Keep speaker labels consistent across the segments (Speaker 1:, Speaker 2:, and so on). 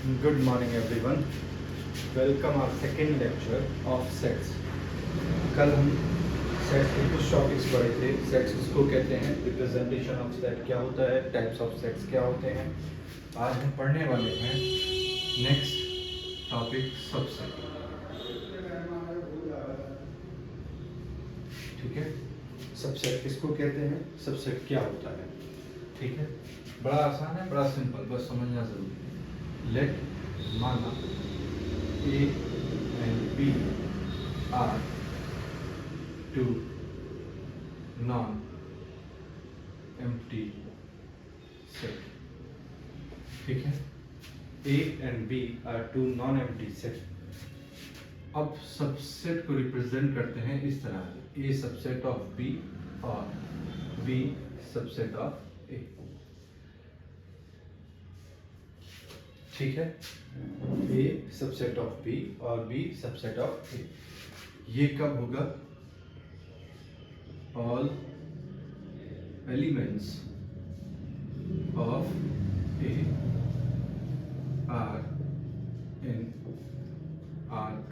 Speaker 1: Good morning everyone. Welcome our second lecture of sets. कल हम sets के कुछ टॉपिक्स पढ़े थे. सेट्स किसको कहते हैं, रिप्रेजेंटेशन ऑफ सेट क्या होता है, टाइप्स ऑफ सेट्स क्या होते हैं. आज हम पढ़ने वाले हैं नेक्स्ट टॉपिक सबसेट. ठीक है, सबसेट किसको कहते हैं, सबसेट क्या होता है. ठीक है, बड़ा आसान है, बड़ा सिंपल, बस समझना जरूरी है. लेट माना A and B are two non-empty set. ठीक है, A and B are two non-empty set. अब सबसेट को रिप्रेजेंट करते हैं इस तरह, A सबसेट ऑफ B और B सबसेट ऑफ A. ठीक है, A सबसेट ऑफ B और B सबसेट ऑफ A. ये कब होगा, all elements of A are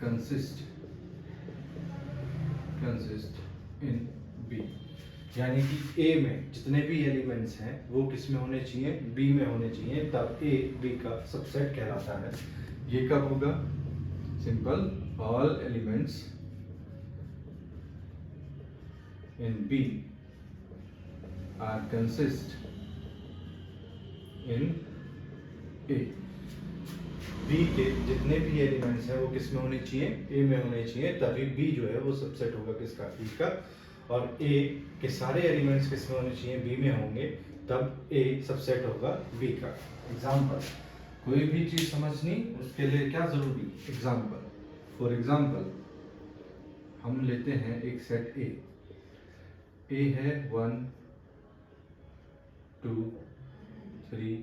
Speaker 1: consist in B. यानी कि A में जितने भी एलिमेंट्स हैं वो किस में होने चाहिए, B में होने चाहिए, तब A B का सबसेट कहलाता है. ये कब होगा, simple, all elements in B are consist in A. B के जितने भी एलिमेंट्स हैं वो किस में होने चाहिए, A में होने चाहिए, तभी B जो है वो सबसेट होगा किसका, B का. और A के सारे एलिमेंट्स किस में होने चाहिए, B में होंगे, तब A सबसेट होगा B का. एग्जाम्पल, कोई भी चीज समझनी उसके लिए क्या जरूरी, एग्जाम्पल. फॉर एग्जाम्पल हम लेते हैं एक सेट A. A है 1 2 3,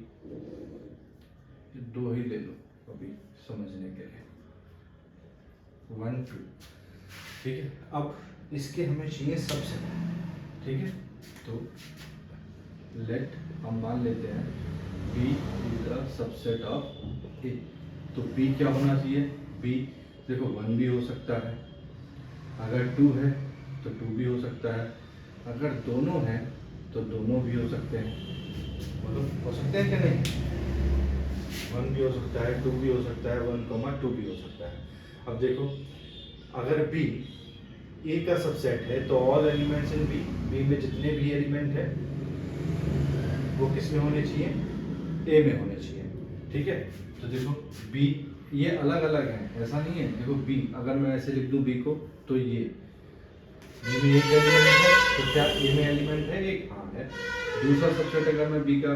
Speaker 1: दो ही ले लो अभी समझने के लिए, 1 2. ठीक है, अब इसके हमें चाहिए सबसेट. ठीक है, तो लेट हम मान लेते हैं B is the subset of A. तो B क्या होना चाहिए, B देखो 1 भी हो सकता है, अगर 2 है तो 2 भी हो सकता है, अगर दोनों हैं तो दोनों भी हो सकते हैं. मतलब हो सकते हैं कि नहीं, 1 भी हो सकता है, 2 भी हो सकता है, 1, 2 भी हो सकता है. अब देखो, अगर B A का सबसेट है तो ऑल एलिमेंट्स इन B में जितने भी एलिमेंट हैं वो किस में होने चाहिए, A में होने चाहिए. ठीक है, तो देखो B ये अलग अलग हैं, ऐसा नहीं है. देखो B अगर मैं ऐसे लिख दूं B को, तो ये B में एक एलिमेंट है, तो क्या A में एलिमेंट है एक, हाँ है. दूसरा सबसेट अगर मैं B का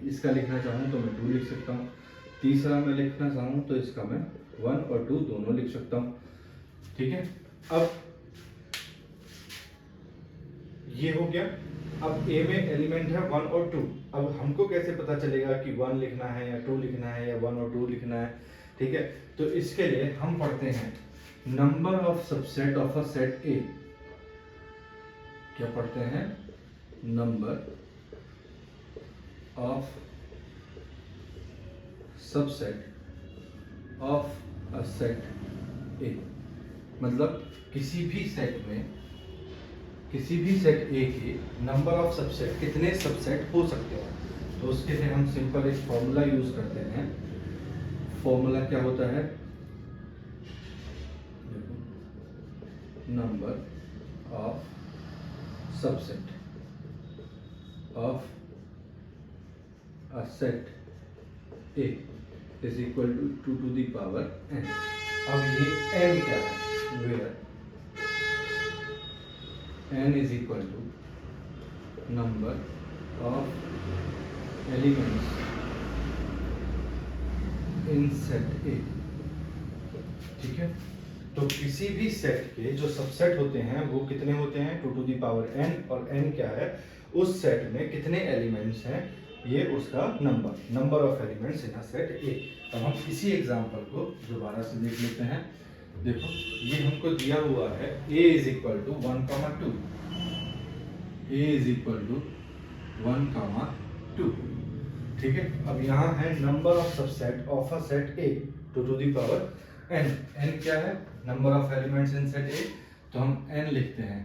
Speaker 1: इसका लिखना चाहूँ तो मैं 2 लिख सकता हूँ. तीसरा मैं लिखना चाहूँ तो इसका मैं 1 और 2 दोनों लिख सकता हूँ. ठीक है, अब ये हो गया. अब A में एलिमेंट है 1 और 2. अब हमको कैसे पता चलेगा कि 1 लिखना है या 2 लिखना है या 1 और 2 लिखना है. ठीक है, तो इसके लिए हम पढ़ते हैं number of subset of a set A. क्या पढ़ते हैं, number of subset of a set A. मतलब किसी भी सेट में, किसी भी सेट A के नंबर ऑफ सबसेट, कितने सबसेट हो सकते हैं. तो उसके लिए हम सिंपल एक फॉर्मूला यूज करते हैं. फॉर्मूला क्या होता है, number of subset of a set A is equal to 2 to the power n. अब ये n क्या है, where n is equal to number of elements in set A. ठीक है, तो किसी भी सेट के जो सबसेट होते हैं वो कितने होते हैं, 2 to the power n. और n क्या है, उस सेट में कितने एलिमेंट्स हैं, ये उसका number of elements in a set A. अब हम इसी एग्जांपल को दोबारा से देख लेते हैं. देखो ये हमको दिया हुआ है A is equal to 1, 2. A is equal to 1, 2. ठीक है, अब यहाँ है number of subset of a set A to the power N. N क्या है? Number of elements in set A, तो हम एन लिखते हैं।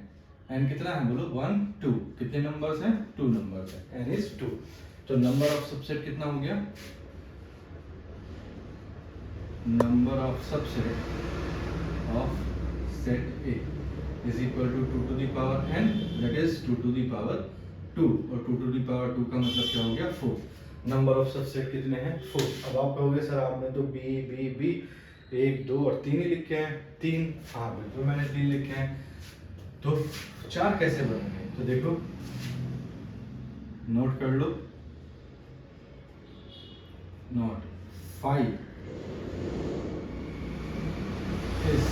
Speaker 1: एन कितना है बोलो? 1 2। कितने नंबर्स हैं? 2 नंबर्स हैं। N is 2। तो नंबर ऑफ सबसेट कितना हो गया? Number of subset of set A is equal to 2 to the power n, that is 2 to the power 2, और 2 टू द पावर 2 का मतलब क्या हो गया? 4। नंबर ऑफ सबसेट कितने हैं? 4। अब आप कहोगे सर आपने तो बी बी बी 1 2 और 3 ही लिखे हैं। 3, हाँ बिल्कुल मैंने 3 लिखे हैं, तो 4 कैसे बनेंगे? तो देखो, नोट कर लो, note 5 is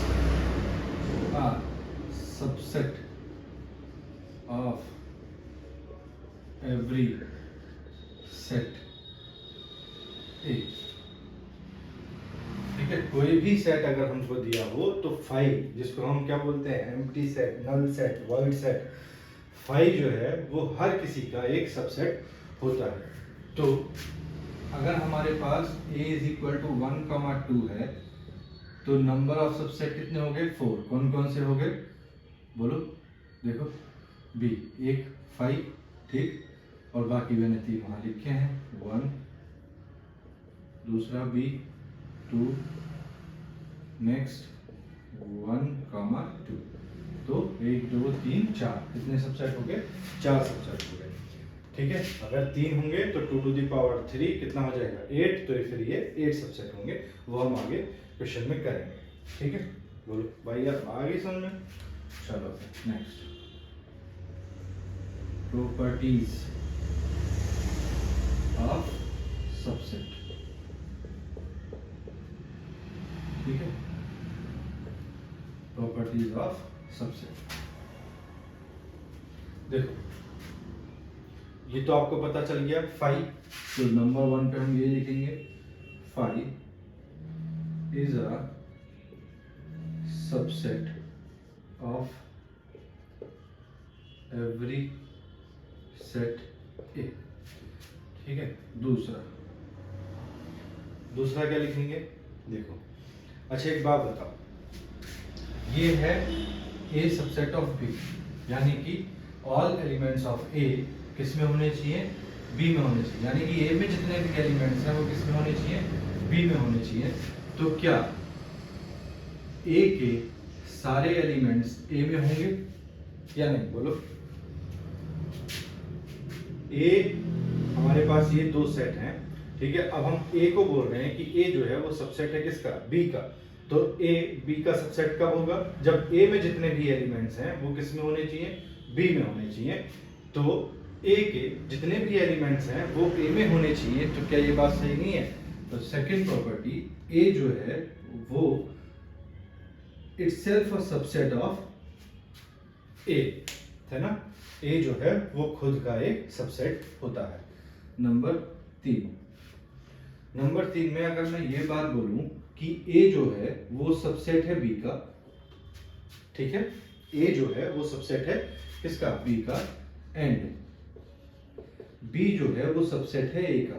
Speaker 1: a subset of every set A। ठीक है, कोई भी सेट अगर हमको दिया हो तो 5, जिसको हम क्या बोलते हैं? Empty set, null set, void set, 5 जो है वो हर किसी का एक सबसेट होता है। तो अगर हमारे पास A इज इक्वल टू 1, 2 है, तो नंबर ऑफ सबसेट कितने हो गए? 4। कौन कौन से हो गए बोलो? देखो, बी 1 5, ठीक, और बाकी मैंने 3 वहां लिखे हैं। 1, दूसरा बी 2, नेक्स्ट 1, 2। तो 1 2 3 4, कितने सबसेट हो गए? 4 सबसेट हो गए। ठीक है, अगर 3 होंगे तो 2 टू द पावर 3 कितना हो जाएगा? 8। तो फिर ये 8 सबसेट होंगे, वो हम आगे क्वेश्चन में करेंगे। ठीक है, बोलो भाई यार आ गई समझ में? चलो नेक्स्ट, प्रॉपर्टीज ऑफ सबसेट। ठीक है, प्रॉपर्टीज ऑफ सबसेट। देखो, ये तो आपको पता चल गया 5, तो नंबर 1 पे हम ये लिखेंगे 5 is a subset of every set ए। ठीक है, दूसरा क्या लिखेंगे? देखो, अच्छा एक बात बताओ, ये है ए सबसेट ऑफ बी, यानी कि ऑल एलिमेंट्स ऑफ ए किस में होने चाहिए? बी में होने चाहिए। यानी कि ए में जितने भी एलिमेंट्स हैं वो किस में होने चाहिए? बी में होने चाहिए। तो क्या ए के सारे एलिमेंट्स ए में होंगे या नहीं? बोलो। ए, हमारे पास ये 2 सेट हैं, ठीक है। अब हम ए को बोल रहे हैं कि ए जो है वो सबसेट है किसका? बी का। तो ए बी का सबसेट कब होगा? जब ए में जितने भी एलिमेंट्स हैं वो किस में होने चाहिए? बी में होने चाहिए। तो ए के जितने भी एलिमेंट्स हैं वो ए में होने चाहिए। तो क्या ये बात सही नहीं है? तो सेकंड प्रॉपर्टी, ए जो है वो itself a सबसेट ऑफ ए है ना। ए जो है वो खुद का एक सबसेट होता है। नंबर 3 में अगर मैं ये बात बोलूं कि ए जो है वो सबसेट है बी का, ठीक है, ए जो है वो सबसेट है किसका? बी का, एंड बी जो है वो सबसेट है ए का,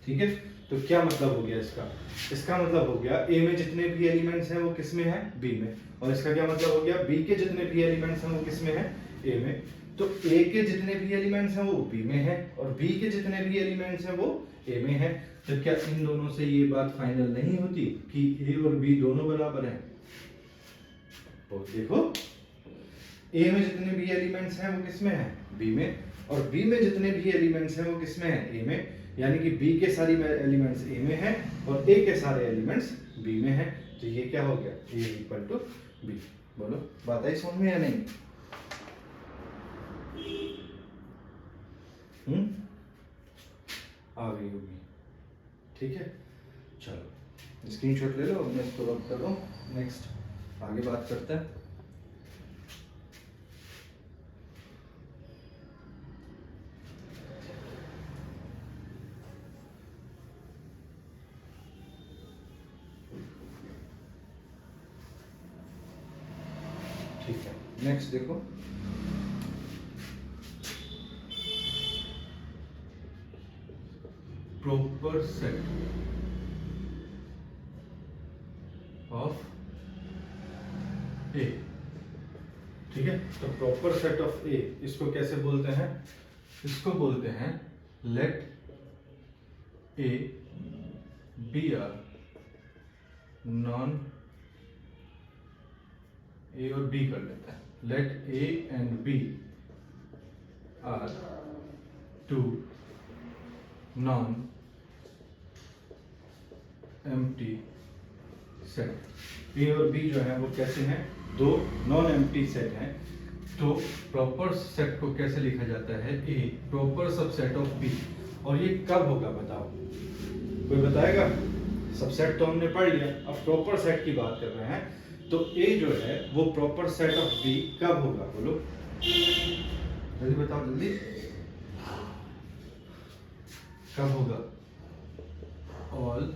Speaker 1: ठीक है। तो क्या मतलब हो गया इसका? इसका मतलब हो गया ए में जितने भी एलिमेंट्स हैं वो किस में है? बी में। और इसका क्या मतलब हो गया? बी के जितने भी एलिमेंट्स हैं वो किस में है? ए में। तो ए के जितने भी एलिमेंट्स हैं वो बी में है और बी के जितने भी एलिमेंट्स हैं वो ए में है। तो क्या इन दोनों से ये बात फाइनल नहीं होती कि ए और बी दोनों बराबर हैं? तो देखो, ए में जितने भी एलिमेंट्स हैं वो किस में है? बी में। और बी में जितने भी एलिमेंट्स हैं वो किस में है? ए में। यानी कि बी के सारी एलिमेंट्स ए में है और ए के सारे एलिमेंट्स बी में है। तो ये क्या हो गया? ए इक्वल टू बी। बोलो, बात आई समझ में या नहीं? आ गई होगी, ठीक है। चलो स्क्रीनशॉट ले लो, मैं इसको रब कर दूं। नेक्स्ट आगे बात करते हैं। ठीक है, नेक्स्ट देखो, proper set of A, ठीक है। तो प्रॉपर सेट ऑफ ए इसको कैसे बोलते हैं? इसको बोलते हैं let A B are non, A और बी कर लेते हैं, let A and B are two non empty set. A और बी जो है वो कैसे हैं? दो नॉन एम्प्टी सेट हैं। तो प्रॉपर सेट को कैसे लिखा जाता है? ए प्रॉपर सबसेट ऑफ बी। और ये कब होगा बताओ, कोई बताएगा? सबसेट तो हमने पढ़ लिया, अब प्रॉपर सेट की बात कर रहे हैं। तो ए जो है वो प्रॉपर सेट ऑफ बी कब होगा? बोलो जल्दी बताओ, जल्दी कब होगा? All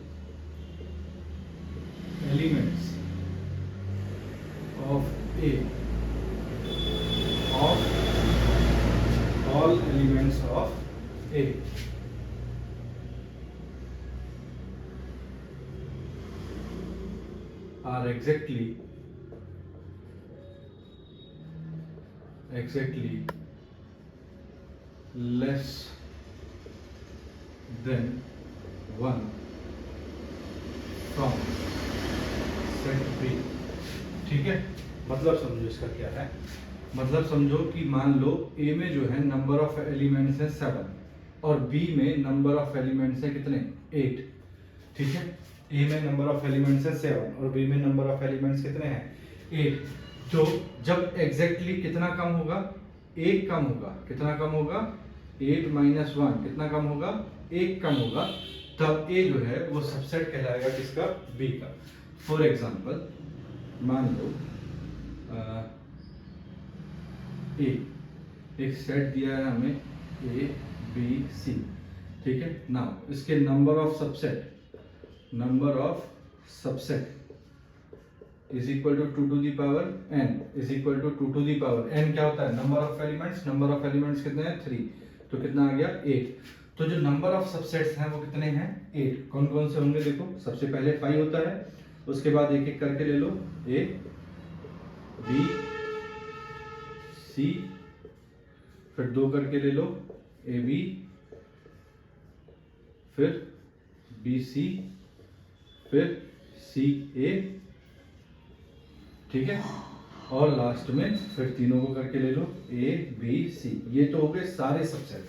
Speaker 1: elements of A, of all elements of A are exactly less than 1 from set B, ठीक है। मतलब समझो इसका क्या है, मतलब समझो कि मान लो ए में जो है नंबर ऑफ एलिमेंट्स है 7 और बी में नंबर ऑफ एलिमेंट्स है कितने? 8, ठीक है। ए में नंबर ऑफ एलिमेंट्स है 7 और बी में नंबर ऑफ एलिमेंट्स कितने हैं? 8। तो जब एग्जैक्टली कितना कम होगा? 1 कम होगा। कितना कम होगा? 8 माइनस 1 कितना कम होगा? 1 कम होगा। तब ए जो है वो सबसेट कहलाएगा किसका? बी का। फॉर एग्जाम्पल मान लो ए एक सेट दिया है हमें ए बी सी, ठीक है। नाउ इसके number of subset is equal to 2 to the power n is equal to 2 to the power n क्या होता है? नंबर ऑफ एलिमेंट्स कितने हैं? 3। तो कितना आ गया? 8। तो जो नंबर ऑफ सबसेट्स हैं वो कितने हैं? 8। कौन कौन से होंगे? देखो सबसे पहले 5 होता है, उसके बाद एक एक करके ले लो, ए बी सी, फिर 2 करके ले लो, ए बी, फिर बी सी, फिर सी ए, ठीक है। और लास्ट में फिर तीनों को करके ले लो, ए बी सी। ये तो हो गए सारे सबसेट,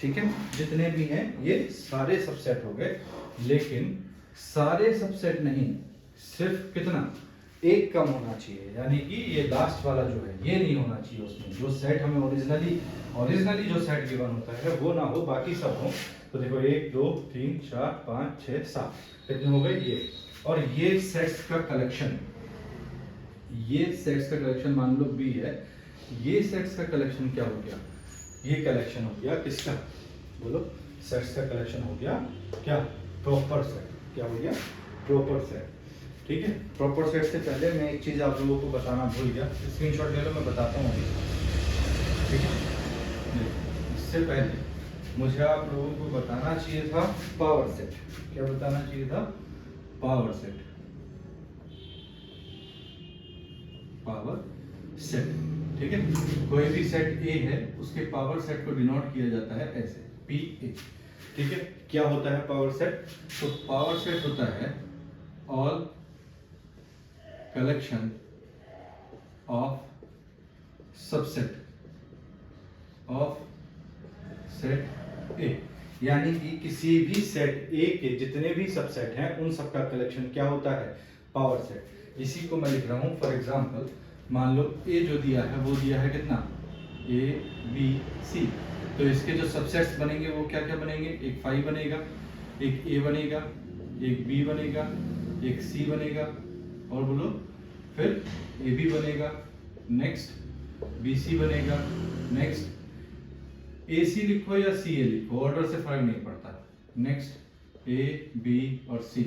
Speaker 1: ठीक है। जितने भी हैं ये सारे सबसेट हो गए। लेकिन सारे सबसेट नहीं, सिर्फ कितना? 1 कम होना चाहिए, यानी कि ये लास्ट वाला जो है ये नहीं होना चाहिए उसमें। जो सेट हमें ओरिजिनली जो सेट गिवन होता है वो ना हो, बाकी सब हो। तो देखो 1 2 3 4 5 6 7 कितने हो गए? ये। और ये सेट्स का कलेक्शन मान लो बी है, ये सेट्स का कलेक्शन क्या हो गया? ये कलेक्शन हो गया किसका? बोलो। सेट्स का कलेक्शन हो गया क्या? Proper set. क्या हो गया? प्रॉपर सेट, ठीक है। प्रॉपर सेट से पहले मैं एक चीज आप लोगों को बताना भूल गया, स्क्रीनशॉट ले लो, मैं बताता हूँ अभी, ठीक है। इससे पहले मुझे आप लोगों को बताना चाहिए था पावर सेट। क्या बताना चाहिए था? Power set. ठीक है। कोई भी सेट ए है उसके पावर सेट को डिनोट किया जाता है ऐसे, पी ए, ठीक है। क्या होता है पावर सेट? तो पावर सेट होता है all collection of subset of set ए, यानी कि किसी भी सेट ए के जितने भी सबसेट हैं उन सबका कलेक्शन क्या होता है? Power set. इसी को मैं लिख रहा हूं। फॉर एग्जांपल मान लो ए जो दिया है वो दिया है कितना? A B C. तो इसके जो सबसेट्स बनेंगे वो क्या क्या बनेंगे? एक 5 बनेगा, एक ए बनेगा, एक बी बनेगा, एक सी बनेगा, और बोलो फिर ए बी बनेगा, नेक्स्ट बी सी बनेगा, नेक्स्ट ए सी लिखो या सी ए लिखो, ऑर्डर से फर्क नहीं पड़ता। नेक्स्ट ए बी और सी,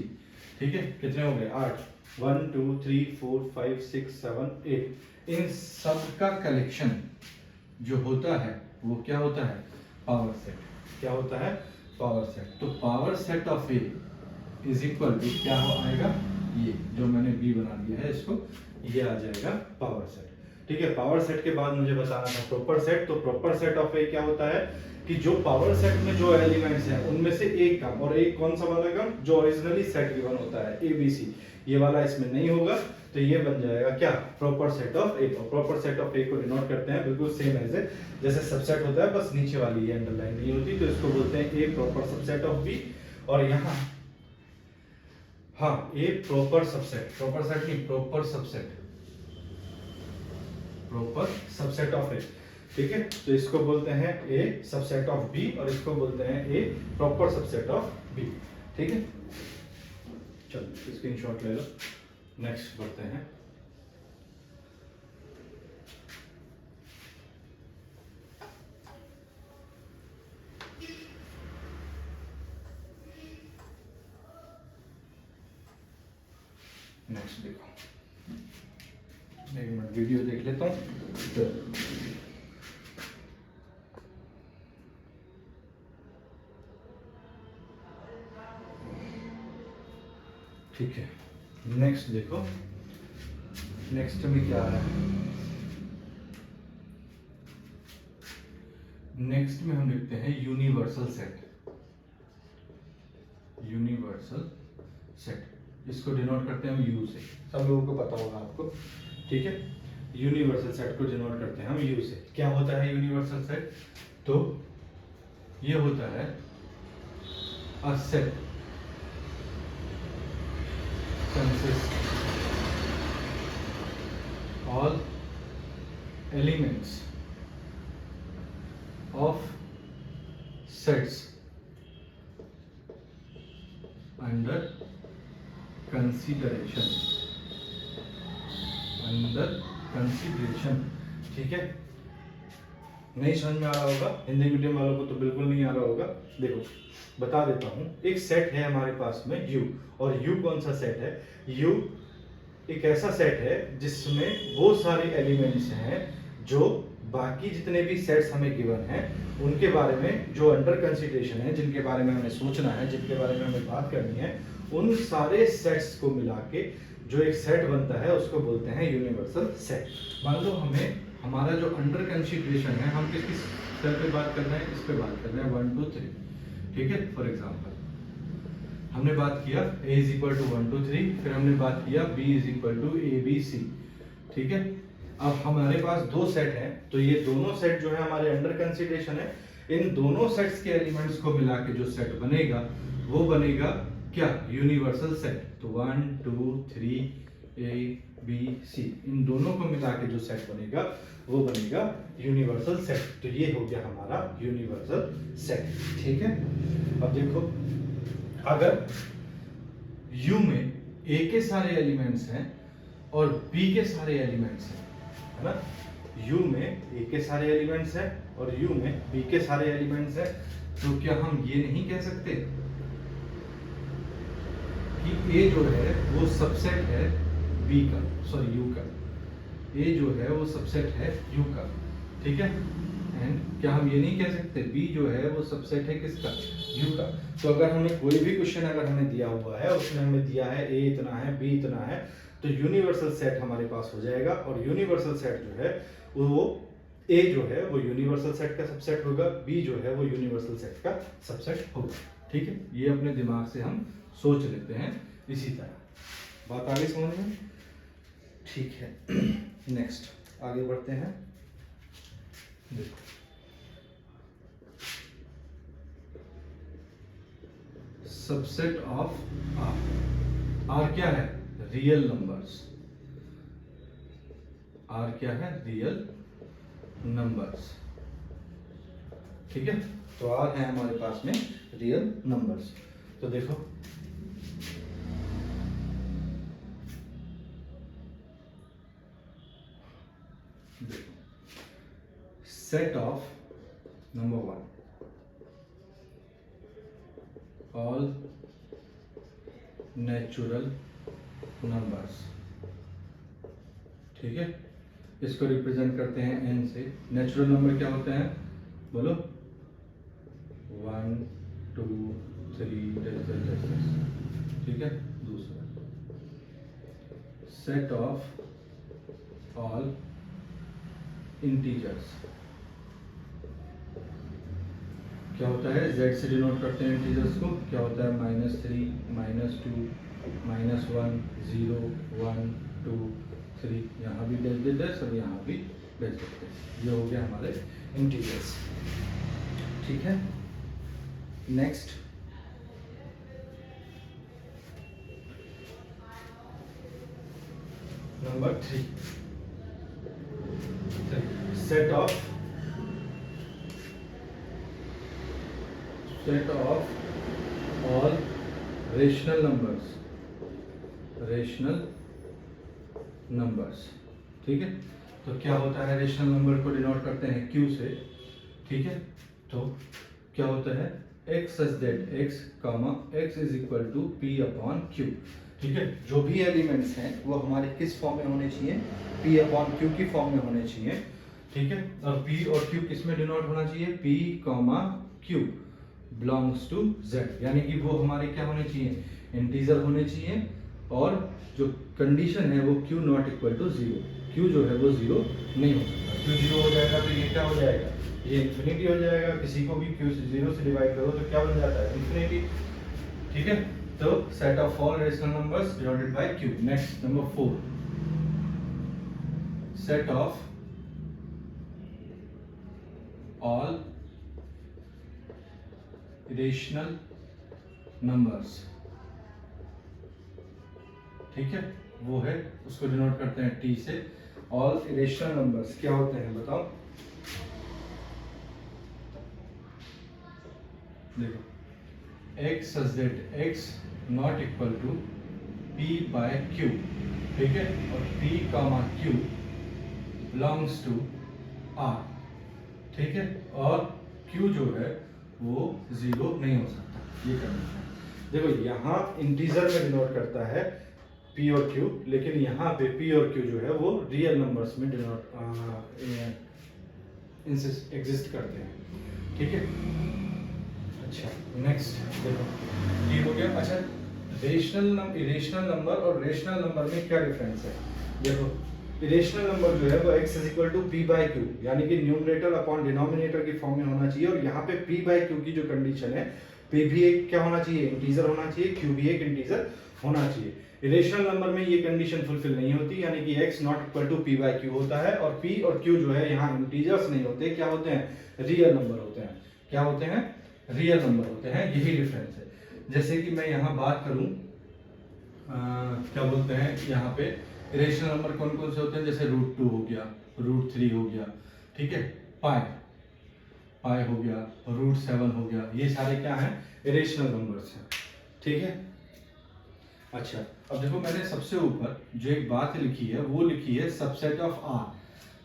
Speaker 1: ठीक है। कितने हो गए? 8। 1 2 3 4 5 6 7 8। इन सब का कलेक्शन जो होता है वो क्या होता है? Power set. क्या होता है? पावर सेट, तो power set of A is equal to क्या हो आएगा, ये जो मैंने बी बना दिया है इसको, ये आ जाएगा पावर सेट। ठीक है, पावर सेट के बाद मुझे बताना था प्रॉपर सेट। तो प्रॉपर सेट ऑफ ए क्या होता है कि जो पावर सेट में जो एलिमेंट्स हैं उनमें से एक का, और एक कौन सा वाला का, जो ओरिजिनली सेट गिवन होता है ए बी सी, ये वाला इसमें नहीं होगा, तो ये बन जाएगा क्या, प्रॉपर सेट ऑफ ए। और प्रॉपर सेट ऑफ ए को डिनोट करते हैं बिल्कुल सेम एज ए जैसे सबसेट होता है, बस नीचे वाली ये अंडरलाइन नहीं होती, तो इसको बोलते हैं A proper subset of B. और यहाँ हाँ, A proper subset, proper set नहीं, proper subset, proper subset of A. ठीक है, तो इसको बोलते हैं ए सबसेट ऑफ बी, और इसको बोलते हैं A proper subset of B. ठीक है, चलो स्क्रीनशॉट ले लो, नेक्स्ट बढ़ते हैं। नेक्स्ट देखो, एक मिनट वीडियो देख लेता हूँ। ठीक है, नेक्स्ट देखो, नेक्स्ट में क्या है, नेक्स्ट में हम लिखते हैं यूनिवर्सल सेट, यूनिवर्सल सेट, इसको डिनोट करते हैं हम यू से, सब लोगों को पता होगा आपको। ठीक है, यूनिवर्सल सेट को डिनोट करते हैं हम यू से। क्या होता है यूनिवर्सल सेट, तो ये होता है a set consists all elements of sets under consideration, under consideration। ठीक है, नहीं समझ में आ रहा होगा, हिंदी मीडियम वालों को तो बिल्कुल नहीं आ रहा होगा। देखो बता देता हूं, एक सेट है हमारे पास में U, और U कौन सा सेट है, U एक ऐसा सेट है जिसमें वो सारे एलिमेंट्स हैं जो बाकी जितने भी सेट्स हमें गिवन हैं उनके बारे में जो अंडर कंसीडरेशन है, जिनके बारे में हमें सोचना है, जिनके बारे में हमें बात करनी है, उन सारे सेट्स को मिला के जो एक सेट बनता है उसको बोलते हैं यूनिवर्सल सेट। मान लो हमें हमारा जो अंडर कंसीडरेशन है, हम किस सेट पे बात कर रहे हैं, इस पे बात कर रहे हैं 1 2 3। ठीक है, फॉर एग्जांपल हमने बात किया a इज इक्वल टू 1 2 3, फिर हमने बात किया b is equal to a b c। ठीक है, अब हमारे पास दो सेट हैं, तो ये दोनों सेट जो है हमारे अंडर कंसीडरेशन है, इन दोनों सेट्स के एलिमेंट्स को मिला के जो सेट बनेगा वो बनेगा क्या, यूनिवर्सल सेट। तो 1 2 3 a b c, इन दोनों को मिला के जो सेट बनेगा वो बनेगा यूनिवर्सल सेट। तो ये हो गया हमारा यूनिवर्सल सेट। ठीक है, अब देखो अगर U में A के सारे एलिमेंट्स हैं और B के सारे एलिमेंट्स हैं, है ना, U में A के सारे एलिमेंट्स हैं और U में B के सारे एलिमेंट्स हैं, तो क्या हम ये नहीं कह सकते कि A जो है वो सबसेट है B का, सॉरी U का, A जो है वो सबसेट है U का। ठीक है, एंड क्या हम ये नहीं कह सकते B जो है वो सबसेट है किसका, U का। तो अगर हमें कोई भी क्वेश्चन अगर हमें दिया हुआ है, उसमें हमें दिया है A इतना है B इतना है, तो यूनिवर्सल सेट हमारे पास हो जाएगा। और यूनिवर्सल सेट जो है वो A जो है वो यूनिवर्सल सेट का सबसेट होगा, B जो है वो यूनिवर्सल सेट का सबसेट होगा। ठीक है, ये अपने दिमाग से हम सोच लेते हैं इसी तरह। बात आगे समझ में? ठीक है, नेक्स्ट आगे बढ़ते हैं। देखो सबसेट ऑफ R, R क्या है, रियल नंबर्स, R क्या है, रियल नंबर्स। ठीक है, तो R है हमारे पास में रियल नंबर्स। तो देखो set of number 1 all natural numbers. ठीक है, इसको रिप्रेजेंट करते हैं n से। नेचुरल नंबर क्या होते हैं, बोलो 1 2 3 डैश डैश डैश डैश, ठीक है। दूसरा सेट ऑफ ऑल इंटीजर्स, क्या होता है, z से डिनोट करते हैं इंटीजर्स को, क्या होता है -3 -2 -1 0 1 2 3, यहाँ भी डैश डैश और यहाँ भी डैश डैश। ये हो गया हमारे इंटीजर्स, ठीक है। Next number 3, set of all rational numbers, ठीक है। तो क्या होता है, रेशनल नंबर को डिनोट करते हैं q से, ठीक है। तो क्या होता है, x such that x, x is equal to p upon q, ठीक है। जो भी एलिमेंट्स हैं वो हमारे किस फॉर्म में होने चाहिए, p अपॉन q की फॉर्म में होने चाहिए, ठीक है। और p और q किस में डिनोट होना चाहिए, p q belongs to z, यानी कि वो हमारे क्या होने चाहिए, इंटीजर होने चाहिए, और जो कंडीशन है वो q not equal to 0, q जो है वो 0 नहीं हो सकता। q 0 हो जाएगा तो ये क्या हो जाएगा, ये इन्फिनिटी हो जाएगा। किसी को भी q से 0 से डिवाइड करो तो क्या बन जाता है, इन्फिनिटी, ठीक है। तो set of all rational numbers denoted by q। Next number 4, set of all rational numbers, ठीक है। वो है, उसको डिनोट करते हैं t से। ऑल रेशनल नंबर्स क्या होते हैं बताओ, देखो x such that x not equal to p by q, ठीक है। और p q belongs to r, ठीक है। और q जो है वो 0 नहीं हो सकता, ये करना है। देखो यहाँ इंटीजर में डिनोट करता है p और q, लेकिन यहाँ पे p और q जो है वो रियल नंबर्स में डिनोट एग्जिस्ट करते हैं, ठीक है। अच्छा नेक्स्ट देखो, ये हो गया। अच्छा, इरेशनल नंबर और रेशनल नंबर में क्या डिफरेंस है, देखो इरेशनल नंबर जो है वो x is equal to p by Q, यानी कि न्यूमरेटर अपॉन डिनोमिनेटर की फॉर्म में होना चाहिए। और यहाँ पे p बाई क्यू की जो कंडीशन है, p भी एक क्या होना चाहिए, इंटीजर होना चाहिए, q भी एक इंटीजर होना चाहिए। इरेशनल नंबर में ये कंडीशन फुलफिल नहीं होती, यानी कि x not equal to p by Q होता है, और p और q जो है यहाँ इंटीजर्स नहीं होते, क्या होते हैं, रियल नंबर होते हैं। क्या होते हैं, रियल नंबर होते हैं, यही डिफरेंस है। जैसे कि मैं यहाँ बात करूँ, क्या बोलते हैं, यहाँ पे इरेशनल नंबर कौन कौन से होते हैं, जैसे √2 हो गया, √3 हो गया, ठीक है, पाई हो गया, √7 हो गया, ये सारे क्या हैं, इरेशनल नंबर्स हैं, ठीक है। अच्छा, अब देखो मैंने सबसे ऊपर जो एक बात लिखी है वो लिखी है सबसेट ऑफ R,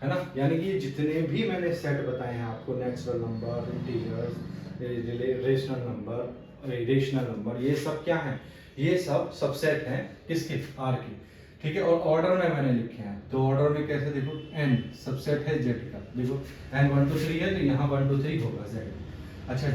Speaker 1: है ना, यानी कि जितने भी मैंने सेट बताए हैं आपको, natural number, integers, rational number, irrational number, ये सब क्या हैं, ये सब सबसेट हैं किसके, R के, ठीक है। और ऑर्डर में मैंने लिखे हैं, तो ऑर्डर में कैसे, देखो n सबसेट है Z का, देखो n 1 2 3 है तो यहाँ 1 2 3 होगा Z। अच्छा